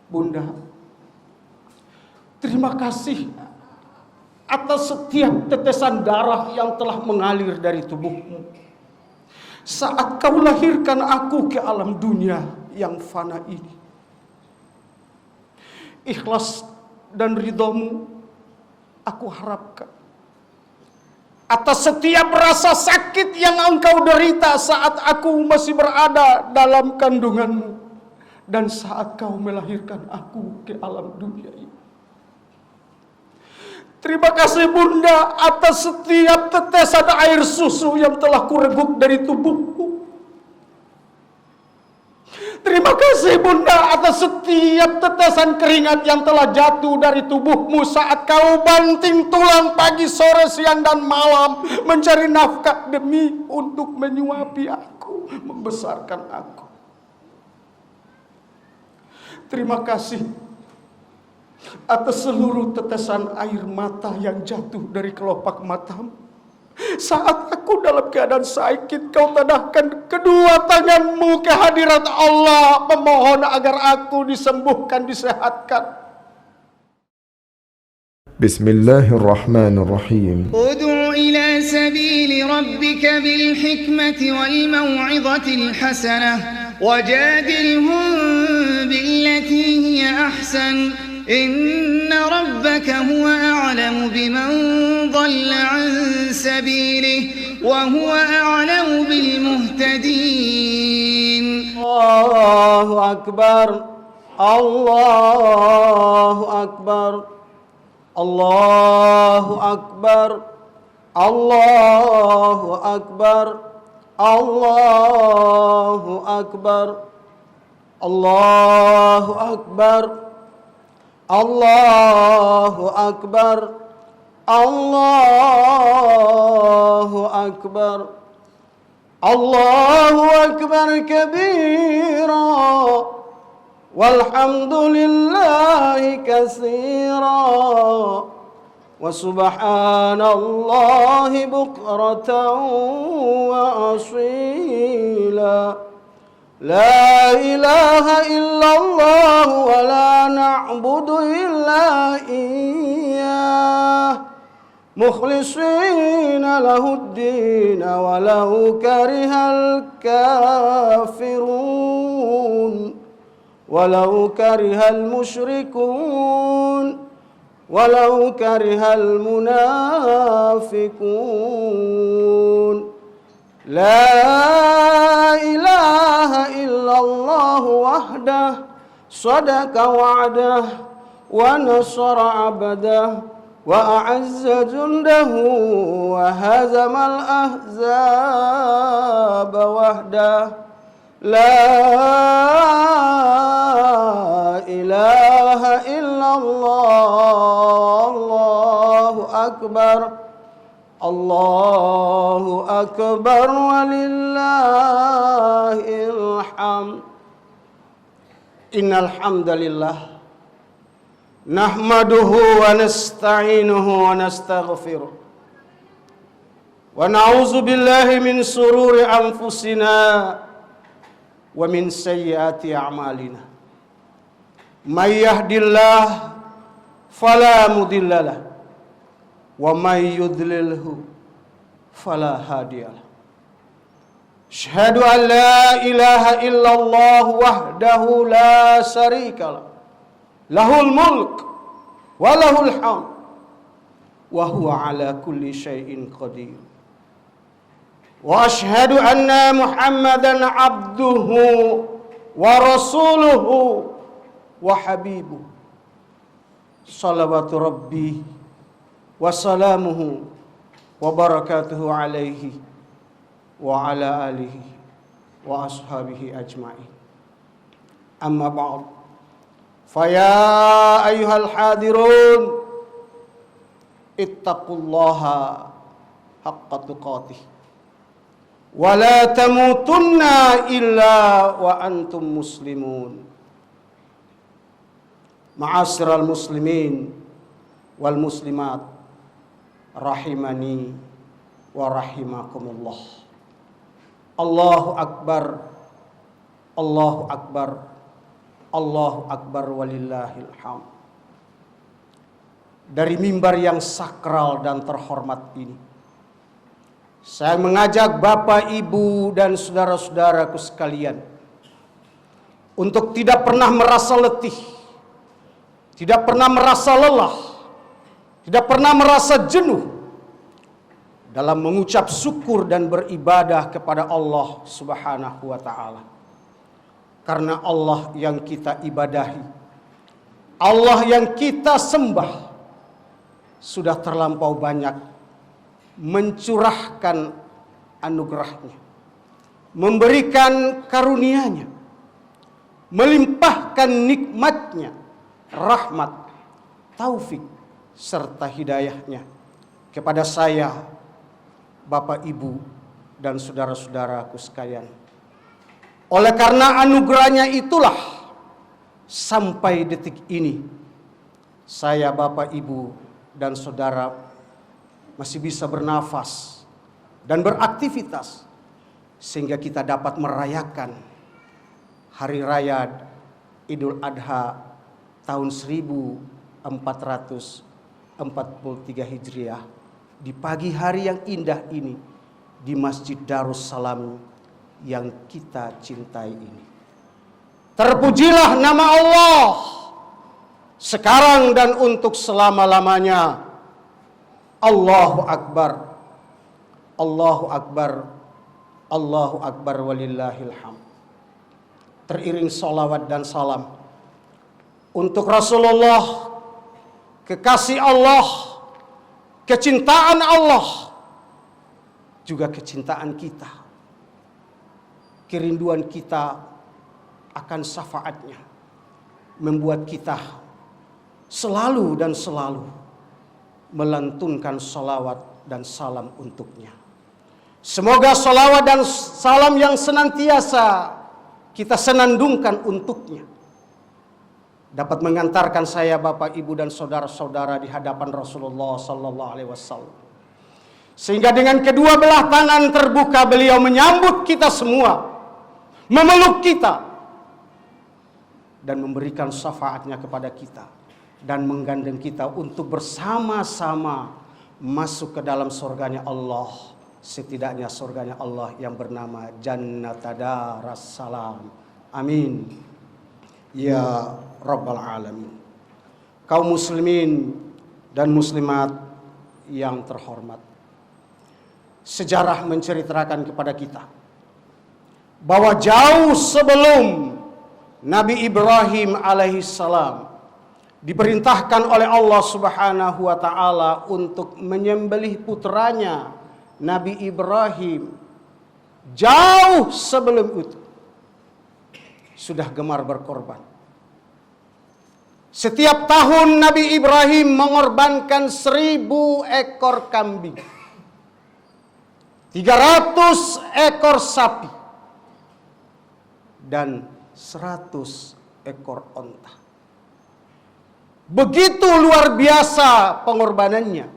Bunda, terima kasih atas setiap tetesan darah yang telah mengalir dari tubuhmu saat kau lahirkan aku ke alam dunia yang fana ini. Ikhlas dan ridhamu aku harapkan atas setiap rasa sakit yang engkau derita saat aku masih berada dalam kandunganmu dan saat kau melahirkan aku ke alam dunia ini. Terima kasih Bunda atas setiap tetesan air susu yang telah kureguk dari tubuhmu. Terima kasih Bunda atas setiap tetesan keringat yang telah jatuh dari tubuhmu saat kau banting tulang pagi, sore, siang, dan malam mencari nafkah demi untuk menyuapi aku, membesarkan aku. Terima kasih atas seluruh tetesan air mata yang jatuh dari kelopak matamu saat aku dalam keadaan sakit. Kau tadahkan kedua tanganmu ke hadirat Allah, memohon agar aku disembuhkan, disehatkan. Bismillahirrahmanirrahim. Ud'u ila sabili rabbika bil hikmati wal maw'izatil hasanah wajadilhum billati hiya ahsan. Inna rabbaka huwa a'lamu biman dhalla 'an sabilihi wa huwa a'lamu bil muhtadin. Allahu akbar, Allahu akbar, Allahu akbar, Allahu akbar, Allahu akbar, Allahu akbar, Allahu akbar, Allahu akbar, Allahu akbar kabira, walhamdulillahi katsira, wa subhanallahi bukratan wa asila. La ilaha illallah wa la na'budu illa iyyah mukhlisina lahuddin walau karihal kafirun walau karihal musyrikun walau karihal munafikun. La ilaha illallah wahdah sadaqa wa'dah wa nasara abdah wa a'azza jundahu wa hazamal ahzab wahdah. La ilaha illallah, Allahu akbar, Allahu akbar walillahil hamd. Innal hamdalillah nahmaduhu wa nasta'inuhu wa nastaghfiruh wa na'udzu billahi min sururi anfusina wa min sayyiati a'malina. May yahdillah fala mudhillalah wa may yudlilhu fala hadiyalah. Asyhadu an la ilaha illallah wahdahu la syarikalah, lahul mulk wa lahul hamd wa huwa ala kulli syai'in qadir. Wa asyhadu anna Muhammadan abduhu wa rasuluhu wa habibuhu salawatu rabbi wa salamuhu wa barakatuhu alaihi wa ala alihi wa ashabihi ajma'in. Amma ba'd. Faya ayyuhal hadirun ittaqullaha haqqa tuqatih wa la tamutunna illa wa antum muslimun. Ma'asyiral muslimin wal muslimat rahimani wa rahimakumullah. Allahu akbar, Allahu akbar, Allahu Akbar walillahil hamd. Dari mimbar yang sakral dan terhormat ini, saya mengajak Bapak, Ibu, dan saudara-saudaraku sekalian untuk tidak pernah merasa letih, tidak pernah merasa lelah, tidak pernah merasa jenuh dalam mengucap syukur dan beribadah kepada Allah Subhanahu wa taala. Karena Allah yang kita ibadahi, Allah yang kita sembah, sudah terlampau banyak mencurahkan anugerahnya, memberikan karunia-Nya, melimpahkan nikmat-Nya, rahmat, taufik, serta hidayah-Nya kepada saya, Bapak, Ibu, dan saudara-saudaraku sekalian. Oleh karena anugerahnya itulah, sampai detik ini, saya, Bapak, Ibu, dan saudara masih bisa bernafas dan beraktivitas, sehingga kita dapat merayakan Hari Raya Idul Adha tahun 1443 Hijriah di pagi hari yang indah ini di Masjid Darussalam yang kita cintai ini. Terpujilah nama Allah sekarang dan untuk selama-lamanya. Allahu Akbar, Allahu Akbar, Allahu Akbar walillahil hamd. Teriring salawat dan salam untuk Rasulullah, kekasih Allah, kecintaan Allah, juga kecintaan kita, kerinduan kita akan syafaatnya, membuat kita selalu dan selalu melantunkan salawat dan salam untuknya. Semoga salawat dan salam yang senantiasa kita senandungkan untuknya dapat mengantarkan saya, Bapak, Ibu, dan saudara-saudara di hadapan Rasulullah sallallahu alaihi wasallam. Sehingga dengan kedua belah tangan terbuka beliau menyambut kita semua, memeluk kita, dan memberikan syafaatnya kepada kita, dan menggandeng kita untuk bersama-sama masuk ke dalam surganya Allah, setidaknya surganya Allah yang bernama Jannata Darussalam. Amin ya Rabbal Alamin. Kaum muslimin dan muslimat yang terhormat, sejarah menceritakan kepada kita bahwa jauh sebelum Nabi Ibrahim alaihissalam diperintahkan oleh Allah Subhanahu wa taala untuk menyembelih putranya Nabi Ibrahim, jauh sebelum itu sudah gemar berkorban. Setiap tahun Nabi Ibrahim mengorbankan 1000 ekor kambing, 300 ekor sapi, dan 100 ekor onta. Begitu luar biasa pengorbanannya.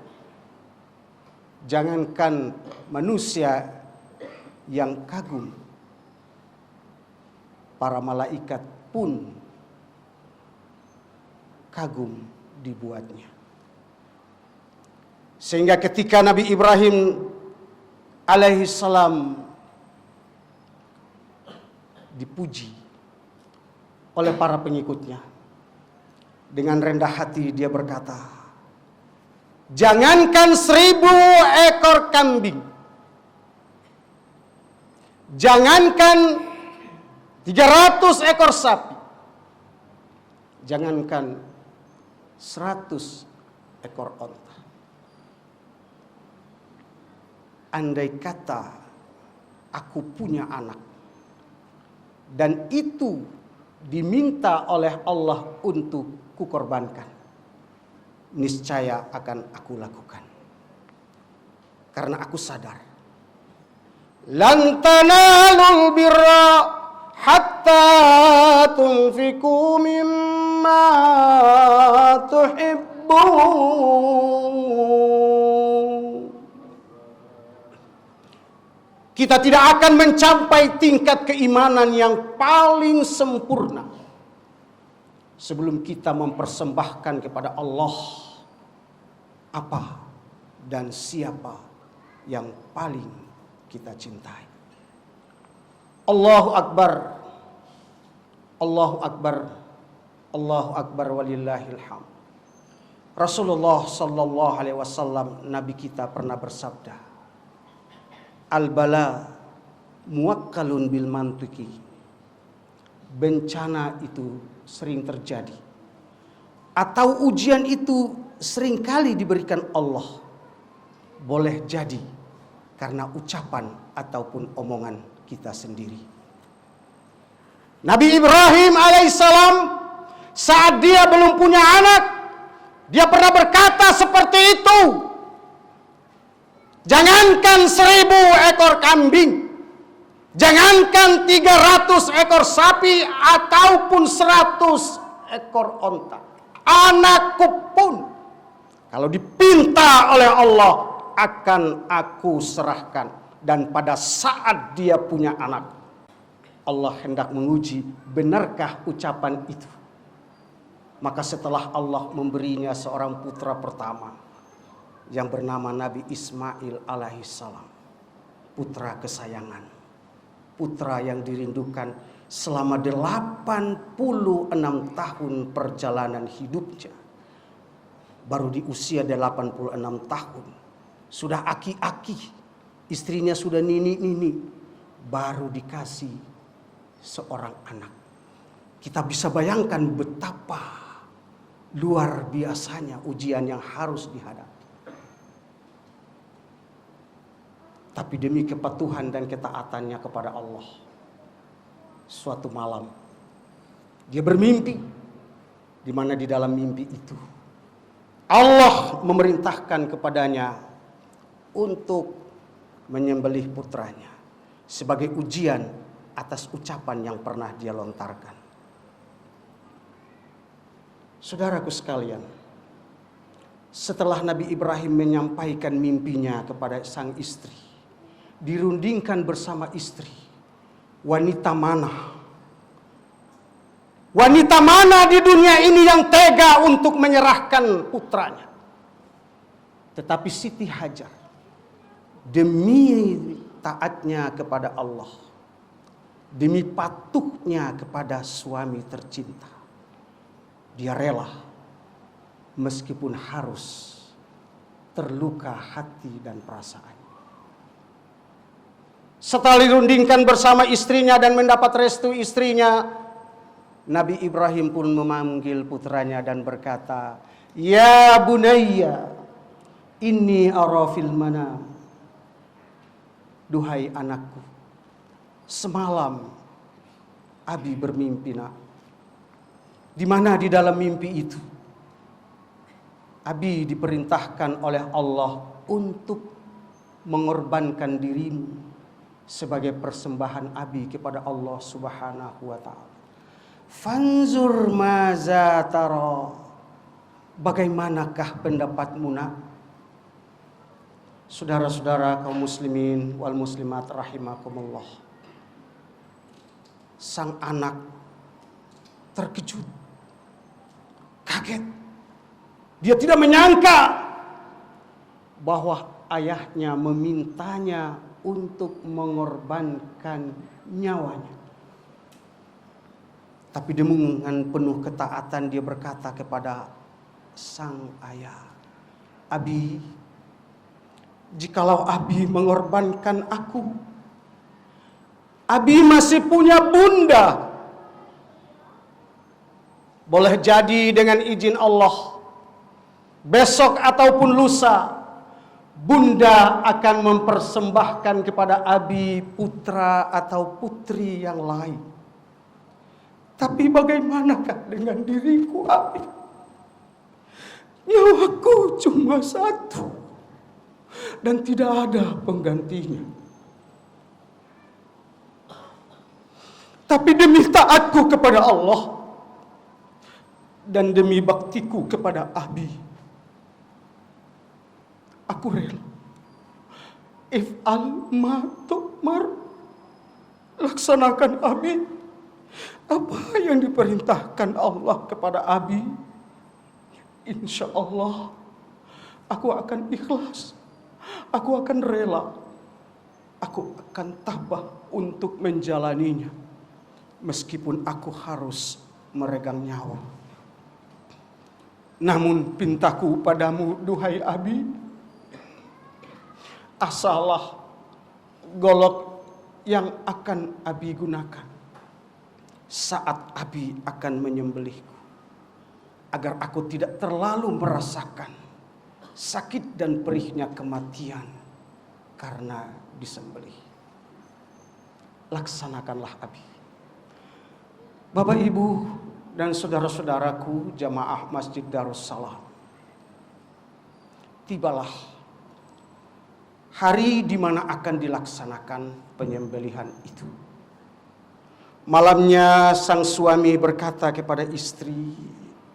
Jangankan manusia yang kagum, para malaikat pun kagum dibuatnya. Sehingga ketika Nabi Ibrahim alaihissalam dipuji oleh para pengikutnya, dengan rendah hati dia berkata, jangankan 1000 ekor kambing, jangankan 300 ekor sapi, jangankan 100 ekor onta. Andai kata aku punya anak dan itu diminta oleh Allah untuk kukorbankan, niscaya akan aku lakukan. Karena aku sadar, lan tanalul birra hatta tunfiqu mimma tuhibbun. Kita tidak akan mencapai tingkat keimanan yang paling sempurna sebelum kita mempersembahkan kepada Allah apa dan siapa yang paling kita cintai. Allahu Akbar, Allahu Akbar, Allahu Akbar walillahil hamd. Rasulullah sallallahu alaihi wasallam, Nabi kita pernah bersabda, al-bala muwakkalun bil mantiki. Bencana itu sering terjadi, atau ujian itu seringkali diberikan Allah, boleh jadi karena ucapan ataupun omongan kita sendiri. Nabi Ibrahim alaihissalam saat dia belum punya anak, dia pernah berkata seperti itu. Jangankan 1000 ekor kambing, jangankan 300 ekor sapi ataupun 100 ekor onta, anakku pun kalau dipinta oleh Allah akan aku serahkan. Dan pada saat dia punya anak, Allah hendak menguji benarkah ucapan itu. Maka setelah Allah memberinya seorang putra pertama yang bernama Nabi Ismail alaihissalam, putra kesayangan, putra yang dirindukan selama 86 tahun perjalanan hidupnya. Baru di usia 86 tahun sudah aki-aki, istrinya sudah nini-nini, baru dikasih seorang anak. Kita bisa bayangkan betapa luar biasanya ujian yang harus dihadapi. Tapi demi kepatuhan dan ketaatannya kepada Allah, suatu malam dia bermimpi, di mana di dalam mimpi itu Allah memerintahkan kepadanya untuk menyembelih putranya sebagai ujian atas ucapan yang pernah dia lontarkan. Saudaraku sekalian, setelah Nabi Ibrahim menyampaikan mimpinya kepada sang istri, dirundingkan bersama istri, wanita mana di dunia ini yang tega untuk menyerahkan putranya? Tetapi Siti Hajar, demi taatnya kepada Allah, demi patuhnya kepada suami tercinta, dia rela meskipun harus terluka hati dan perasaan. Setelah dirundingkan bersama istrinya dan mendapat restu istrinya, Nabi Ibrahim pun memanggil putranya dan berkata, "Ya bunayya, inni ara fil manam." Duhai anakku, semalam Abi bermimpi, nak. Di mana di dalam mimpi itu Abi diperintahkan oleh Allah untuk mengorbankan dirimu sebagai persembahan Abi kepada Allah Subhanahu wa taala. Fanzur maza tara. Bagaimanakah pendapatmu, nak? Saudara-saudara kaum muslimin wal muslimat rahimakumullah. Sang anak terkejut, kaget. Dia tidak menyangka bahwa ayahnya memintanya untuk mengorbankan nyawanya. Tapi dengan penuh ketaatan dia berkata kepada sang ayah, "Abi, jikalau Abi mengorbankan aku, Abi masih punya bunda. Boleh jadi dengan izin Allah, besok ataupun lusa, bunda akan mempersembahkan kepada Abi putra atau putri yang lain. Tapi bagaimanakah dengan diriku, Abi? Nyawaku cuma satu dan tidak ada penggantinya. Tapi demi taatku kepada Allah dan demi baktiku kepada Abi, aku rela. If'al ma tu'mar. Laksanakan, Abi, apa yang diperintahkan Allah kepada Abi, insya Allah aku akan ikhlas, aku akan rela, aku akan tabah untuk menjalaninya, meskipun aku harus meregang nyawa. Namun pintaku padamu, duhai Abi, asalah golok yang akan Abi gunakan saat Abi akan menyembelihku, agar aku tidak terlalu merasakan sakit dan perihnya kematian karena disembelih. Laksanakanlah Abi. Bapak, Ibu, dan saudara-saudaraku jamaah Masjid Darussalam, tibalah hari di mana akan dilaksanakan penyembelihan itu. Malamnya sang suami berkata kepada istri,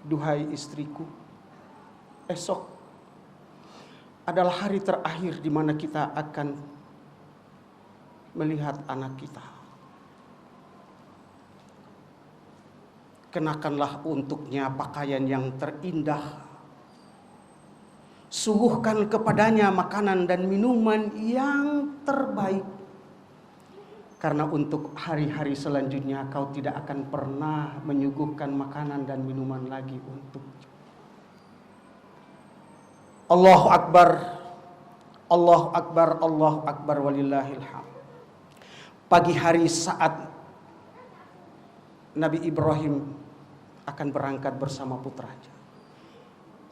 duhai istriku, esok adalah hari terakhir di mana kita akan melihat anak kita. Kenakanlah untuknya pakaian yang terindah. Suguhkan kepadanya makanan dan minuman yang terbaik. Karena untuk hari-hari selanjutnya kau tidak akan pernah menyuguhkan makanan dan minuman lagi untuknya. Allahu Akbar, Allahu Akbar, Allahu Akbar, walillahil hamd. Pagi hari saat Nabi Ibrahim akan berangkat bersama putranya,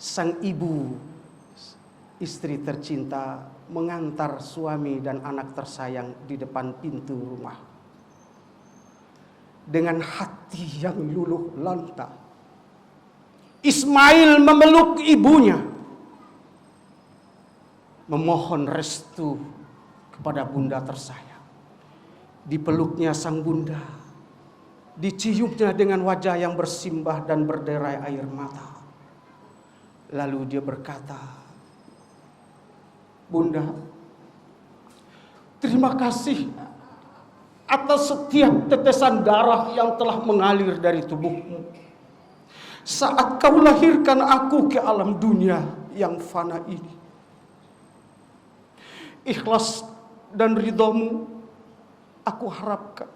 sang ibu, istri tercinta, mengantar suami dan anak tersayang di depan pintu rumah. Dengan hati yang luluh lantang, Ismail memeluk ibunya, memohon restu kepada bunda tersayang. Dipeluknya sang bunda, diciumnya dengan wajah yang bersimbah dan berderai air mata. Lalu dia berkata, Bunda, terima kasih atas setiap tetesan darah yang telah mengalir dari tubuhmu saat kau lahirkan aku ke alam dunia yang fana ini. Ikhlas dan ridhamu aku harapkan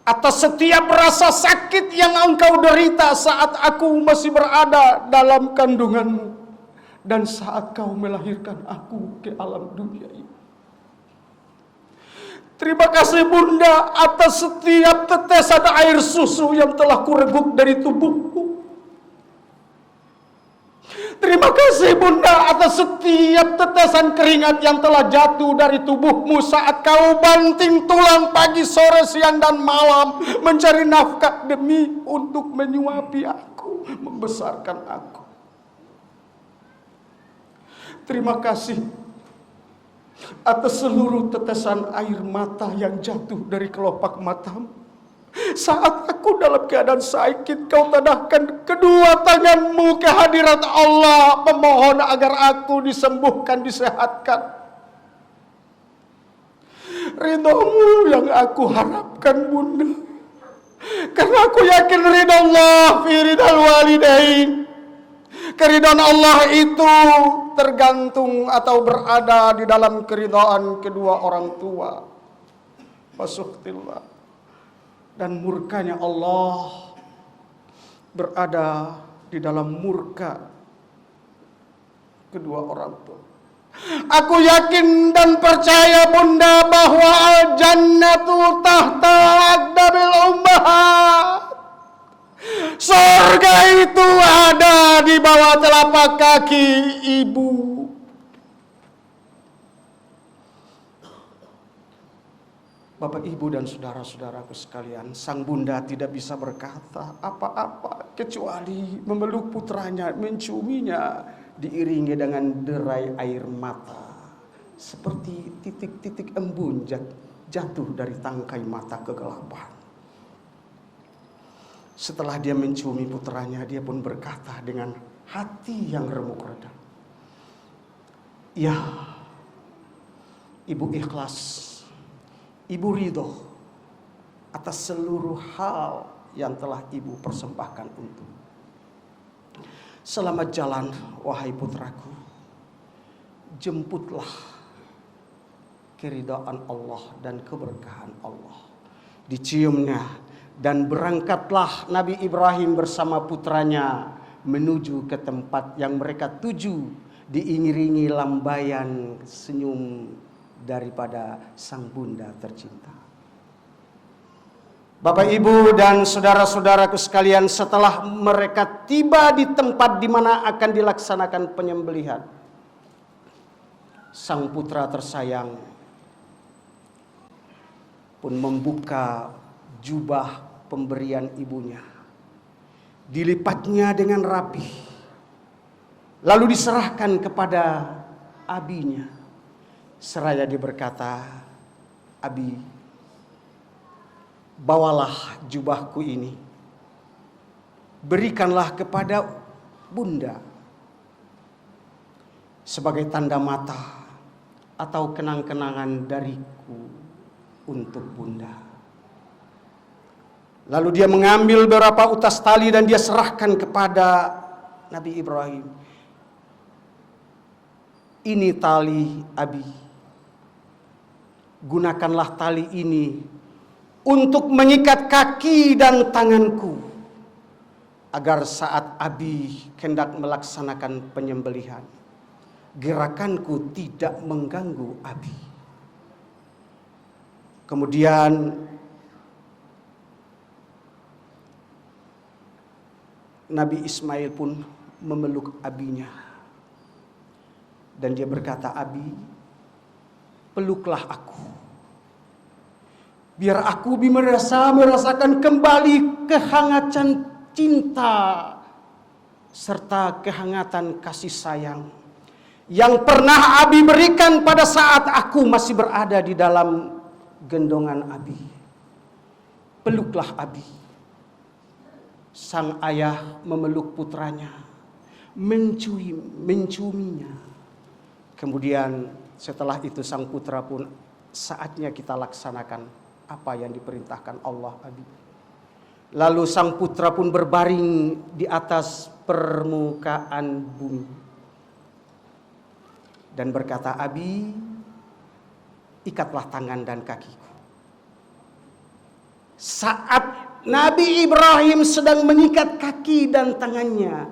atas setiap rasa sakit yang engkau derita saat aku masih berada dalam kandunganmu dan saat kau melahirkan aku ke alam dunia ini. Terima kasih Bunda atas setiap tetesan air susu yang telah kureguk dari tubuhmu. Terima kasih Bunda atas setiap tetesan keringat yang telah jatuh dari tubuhmu saat kau banting tulang pagi, sore, siang, dan malam mencari nafkah demi untuk menyuapi aku, membesarkan aku. Terima kasih atas seluruh tetesan air mata yang jatuh dari kelopak matamu saat aku dalam keadaan sakit. Kau tadahkan kedua tanganmu ke hadirat Allah, memohon agar aku disembuhkan, disehatkan. Ridhamu yang aku harapkan Bunda, karena aku yakin ridha Allah fi ridhal walidain. Keridhaan Allah itu tergantung atau berada di dalam keridhaan kedua orang tua. Wasuhtillah. Dan murkanya Allah berada di dalam murka kedua orang tua. Aku yakin dan percaya Bunda bahwa al-jannatu tahta aqdabil ummahat. Surga itu ada di bawah telapak kaki ibu. Bapak, Ibu, dan saudara-saudaraku sekalian, sang bunda tidak bisa berkata apa-apa kecuali memeluk putranya, menciuminya, diiringi dengan derai air mata, seperti titik-titik embun jatuh dari tangkai mata kegelapan. Setelah dia menciumi putranya, dia pun berkata dengan hati yang remuk redam, "Ya, Ibu ikhlas, Ibu ridho atas seluruh hal yang telah ibu persembahkan untuk. Selamat jalan wahai putraku. Jemputlah keridhaan Allah dan keberkahan Allah. Diciumnya dan berangkatlah Nabi Ibrahim bersama putranya menuju ke tempat yang mereka tuju, diiringi lambaian senyum daripada sang bunda tercinta. Bapak, Ibu, dan saudara-saudaraku sekalian, setelah mereka tiba di tempat di mana akan dilaksanakan penyembelihan, sang putra tersayang pun membuka jubah pemberian ibunya. Dilipatnya dengan rapi, lalu diserahkan kepada abinya. Seraya dia berkata, "Abi, bawalah jubahku ini, berikanlah kepada bunda sebagai tanda mata atau kenang-kenangan dariku untuk bunda." Lalu dia mengambil beberapa utas tali dan dia serahkan kepada Nabi Ibrahim. "Ini tali Abi. Gunakanlah tali ini untuk mengikat kaki dan tanganku, agar saat Abi hendak melaksanakan penyembelihan, gerakanku tidak mengganggu Abi." Kemudian Nabi Ismail pun memeluk abinya. Dan dia berkata, "Abi, peluklah aku. Biar aku merasakan kembali kehangatan cinta serta kehangatan kasih sayang yang pernah Abi berikan pada saat aku masih berada di dalam gendongan Abi. Peluklah Abi." Sang ayah memeluk putranya, menciuminya. Kemudian setelah itu sang putra pun, "Saatnya kita laksanakan apa yang diperintahkan Allah, Abi." Lalu sang putra pun berbaring di atas permukaan bumi dan berkata, "Abi, ikatlah tangan dan kakiku." Saat Nabi Ibrahim sedang mengikat kaki dan tangannya,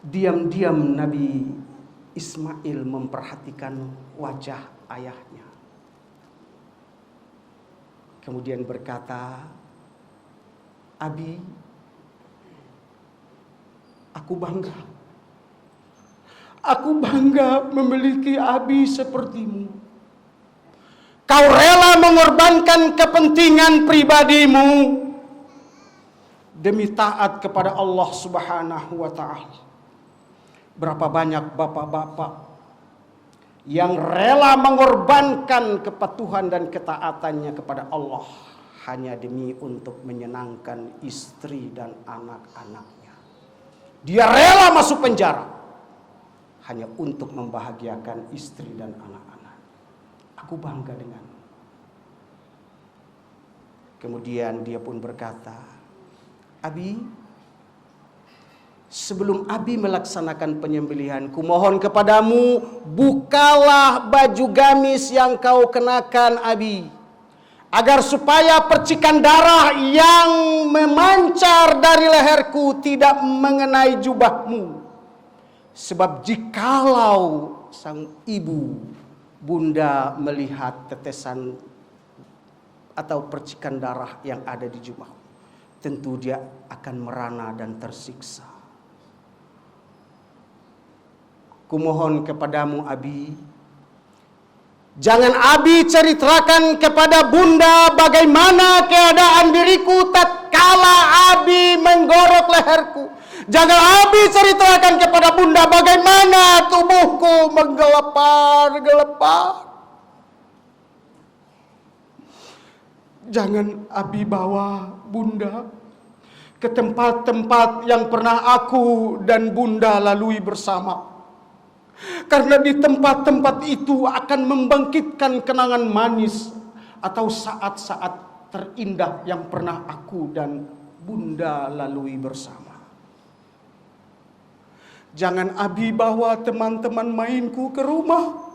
diam-diam Nabi Ismail memperhatikan wajah ayahnya. Kemudian berkata, "Abi, aku bangga. Aku bangga memiliki Abi sepertimu. Kau rela mengorbankan kepentingan pribadimu demi taat kepada Allah Subhanahu wa ta'ala. Berapa banyak bapak-bapak yang rela mengorbankan kepatuhan dan ketaatannya kepada Allah hanya demi untuk menyenangkan istri dan anak-anaknya. Dia rela masuk penjara hanya untuk membahagiakan istri dan anak-anak. Aku bangga denganmu." Kemudian dia pun berkata, "Abi, sebelum Abi melaksanakan penyembelihan, kumohon kepadamu, bukalah baju gamis yang kau kenakan Abi, agar supaya percikan darah yang memancar dari leherku tidak mengenai jubahmu. Sebab jikalau sang ibu, bunda melihat tetesan atau percikan darah yang ada di jubahmu, tentu dia akan merana dan tersiksa. Kumohon kepadamu Abi, jangan Abi ceritakan kepada bunda bagaimana keadaan diriku tatkala Abi menggorok leherku. Jangan Abi ceritakan kepada bunda bagaimana tubuhku menggelepar-gelepar. Jangan Abi bawa bunda ke tempat-tempat yang pernah aku dan bunda lalui bersama. Karena di tempat-tempat itu akan membangkitkan kenangan manis atau saat-saat terindah yang pernah aku dan Bunda lalui bersama. Jangan Abi bawa teman-teman mainku ke rumah.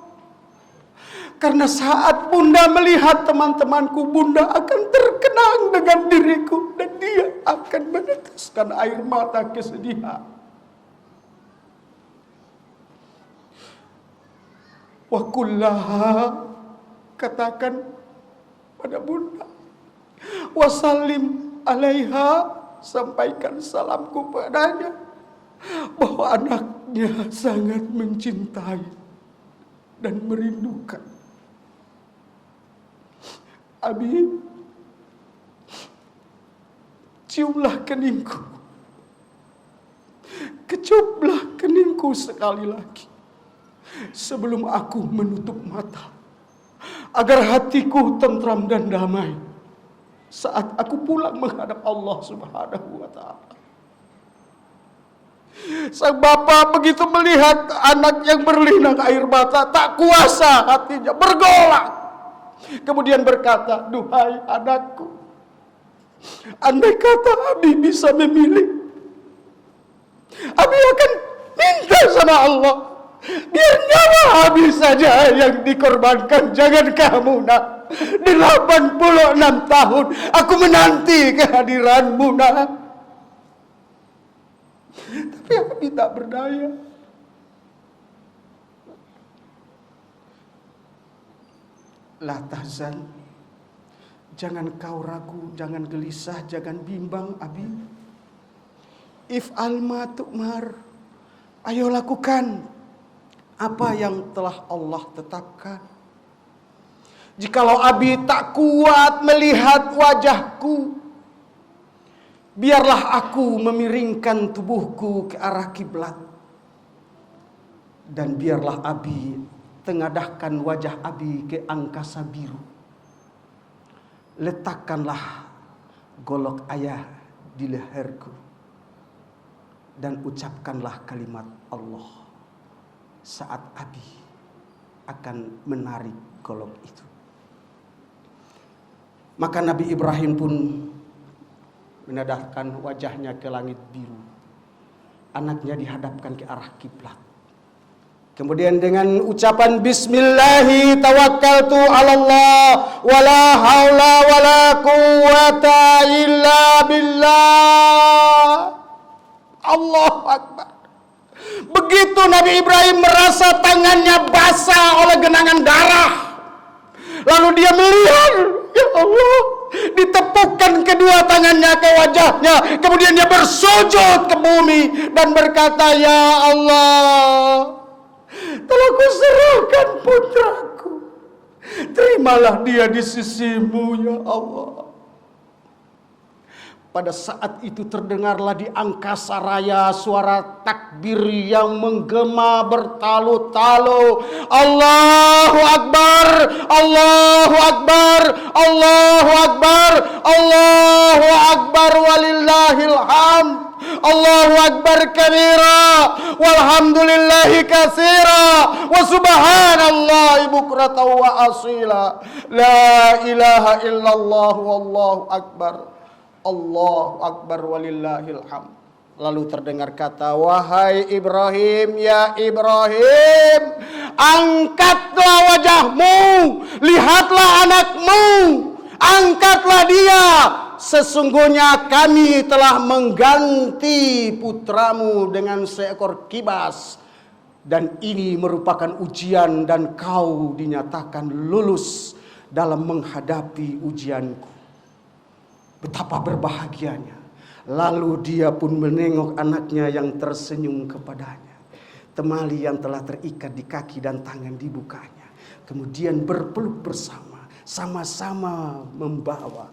Karena saat Bunda melihat teman-temanku, Bunda akan terkenang dengan diriku dan dia akan meneteskan air mata kesedihan. Wa kullaha, katakan pada Bunda, wasallim alaiha, sampaikan salamku padanya, bahwa anaknya sangat mencintai dan merindukan. Abi, ciumlah keningku, kecuplah keningku sekali lagi sebelum aku menutup mata, agar hatiku tentram dan damai saat aku pulang menghadap Allah Subhanahu wa Ta'ala. Sang bapak begitu melihat anak yang berlinang air mata, tak kuasa hatinya bergolak. Kemudian berkata, duhai anakku, andai kata Abi bisa memilih, Abi akan minta sama Allah, biar nyawa Abi saja yang dikorbankan. Jangan kamu, nak. 86 tahun aku menanti kehadiranmu, nak. Tapi Abi tak berdaya. La tahzan, jangan kau ragu, jangan gelisah, jangan bimbang, Abi. If'al ma tu'mar, ayo lakukan apa yang telah Allah tetapkan. Jikalau Abi tak kuat melihat wajahku, biarlah aku memiringkan tubuhku ke arah kiblat, dan biarlah Abi tengadahkan wajah Abi ke angkasa biru. Letakkanlah golok ayah di leherku dan ucapkanlah kalimat Allah saat Abi akan menarik golok itu. Maka Nabi Ibrahim pun menadahkan wajahnya ke langit biru. Anaknya dihadapkan ke arah kiblat. Kemudian dengan ucapan Bismillahi tawakkaltu 'alallah wala haula wala quwwata illa billah. Allahu Akbar. Begitu Nabi Ibrahim merasa tangannya basah oleh genangan darah, lalu dia melihat, ya Allah, ditepukkan kedua tangannya ke wajahnya, kemudian dia bersujud ke bumi dan berkata, ya Allah, telah kuserahkan putraku, terimalah dia di sisimu, ya Allah. Pada saat itu terdengarlah di angkasa raya suara takbir yang menggema bertalu-talu. Allahu Akbar, Allahu Akbar, Allahu Akbar, Allahu Akbar walillahil hamd. Allahu Akbar kabira walhamdulillahi katsira wa subhanallahi bukratan wa asila. La ilaha illallah wallahu akbar. Allahu Akbar walillahil hamd. Lalu terdengar kata, wahai Ibrahim, ya Ibrahim, angkatlah wajahmu, lihatlah anakmu, angkatlah dia. Sesungguhnya kami telah mengganti putramu dengan seekor kibas, dan ini merupakan ujian dan kau dinyatakan lulus dalam menghadapi ujianku. Betapa berbahagianya. Lalu dia pun menengok anaknya yang tersenyum kepadanya. Temali yang telah terikat di kaki dan tangan dibukanya. Kemudian berpeluk bersama, sama-sama membawa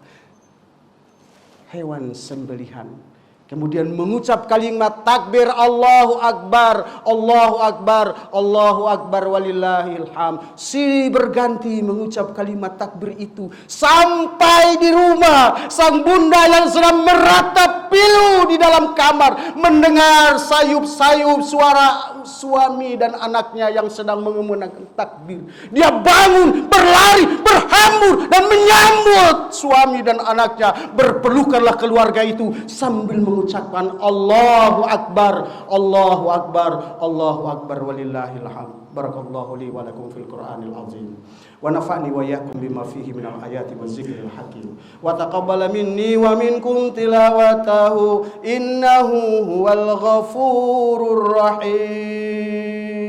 hewan sembelihan. Kemudian mengucap kalimat takbir, Allahu Akbar, Allahu Akbar, Allahu Akbar walillahil hamd. Silih berganti mengucap kalimat takbir itu. Sampai di rumah, sang bunda yang sedang meratap pilu di dalam kamar mendengar sayup-sayup suara suami dan anaknya yang sedang mengumandangkan takbir. Dia bangun, berlari, berhambur dan menyambut suami dan anaknya. Berpelukanlah keluarga itu sambil mengucapkan Allahu Akbar, Allahu Akbar, Allahu Akbar walillahil hamd. Barakallahu li wa lakum fil Qur'anil azim. Wa nafa'ni wa iyyakum bima fihi minal ayati waz zikril hakim. Wa taqabbala minni wa minkum tilawatahu innahu huwal ghafurur rahim.